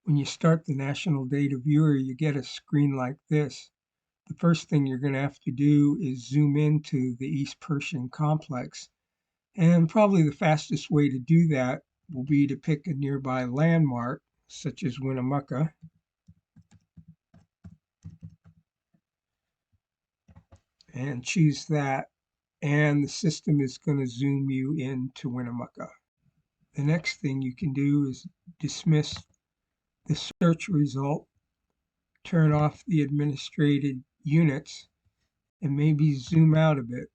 When you start the National Data Viewer, you get a screen like this. The first thing you're going to have to do is zoom into the East Pershing complex. And probably the fastest way to do that will be to pick a nearby landmark, such as Winnemucca, and choose that. And the system is going to zoom you into Winnemucca. The next thing you can do is dismiss the search result, turn off the administrated units, and maybe zoom out a bit.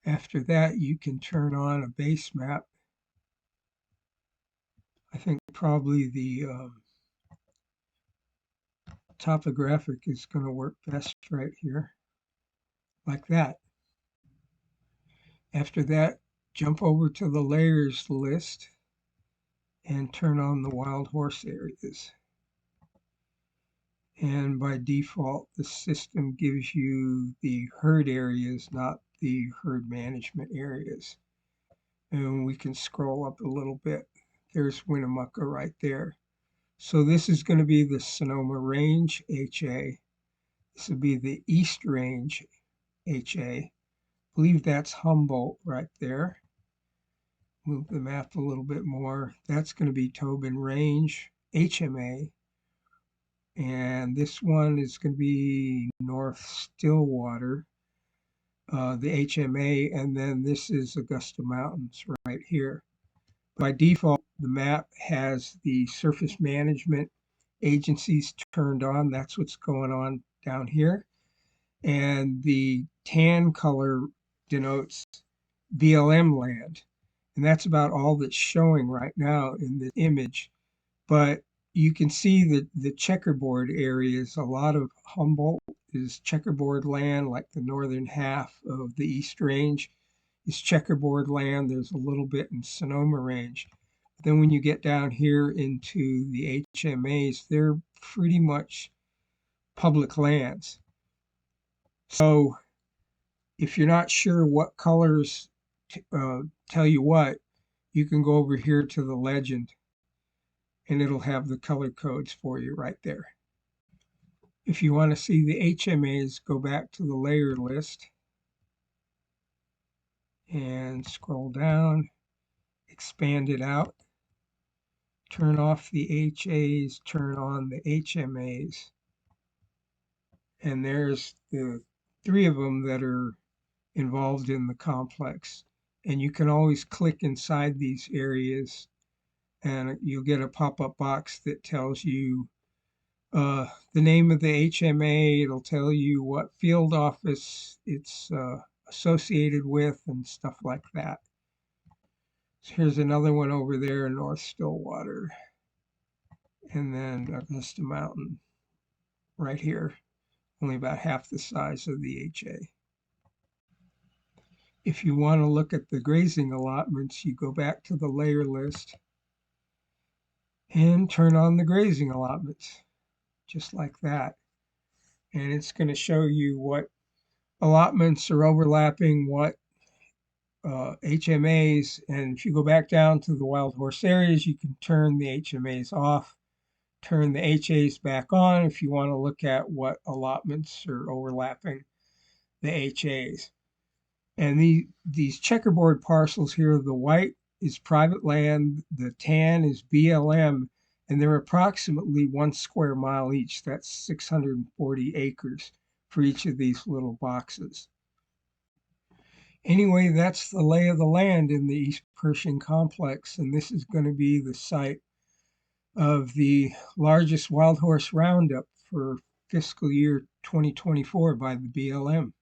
After that, you can turn on a base map. I think probably the topographic is going to work best right here, like that. After that, jump over to the layers list and turn on the wild horse areas. And by default, the system gives you the herd areas, not the herd management areas. And we can scroll up a little bit. There's Winnemucca right there. So this is going to be the Sonoma Range HA. This will be the East Range HA. I believe that's Humboldt right there. Move the map a little bit more. That's going to be Tobin Range HMA. And this one is going to be North Stillwater, the HMA, and then this is Augusta Mountains right here. By default, the map has the surface management agencies turned on. That's what's going on down here. And the tan color denotes BLM land. And that's about all that's showing right now in the image. But you can see that the checkerboard areas, a lot of Humboldt is checkerboard land, like the northern half of the East Range is checkerboard land. There's a little bit in Sonoma Range. But then when you get down here into the HMAs, they're pretty much public lands. So if you're not sure what colors tell you what, you can go over here to the legend and it'll have the color codes for you right there. If you want to see the HMAs, go back to the layer list and scroll down, expand it out, turn off the HAs, turn on the HMAs. And there's the 3 of them that are involved in the complex. And you can always click inside these areas and you'll get a pop-up box that tells you the name of the HMA. It'll tell you what field office it's associated with and stuff like that. So here's another one over there in North Stillwater. And then Augusta Mountain right here, only about half the size of the HA. If you want to look at the grazing allotments, you go back to the layer list and turn on the grazing allotments, just like that. And it's going to show you what allotments are overlapping what HMAs. And if you go back down to the wild horse areas, you can turn the HMAs off, turn the HAs back on if you want to look at what allotments are overlapping the HAs. And these checkerboard parcels here, the white is private land, the tan is BLM, and they're approximately 1 square mile each. That's 640 acres for each of these little boxes. Anyway, that's the lay of the land in the East Pershing complex, and this is going to be the site of the largest wild horse roundup for fiscal year 2024 by the BLM.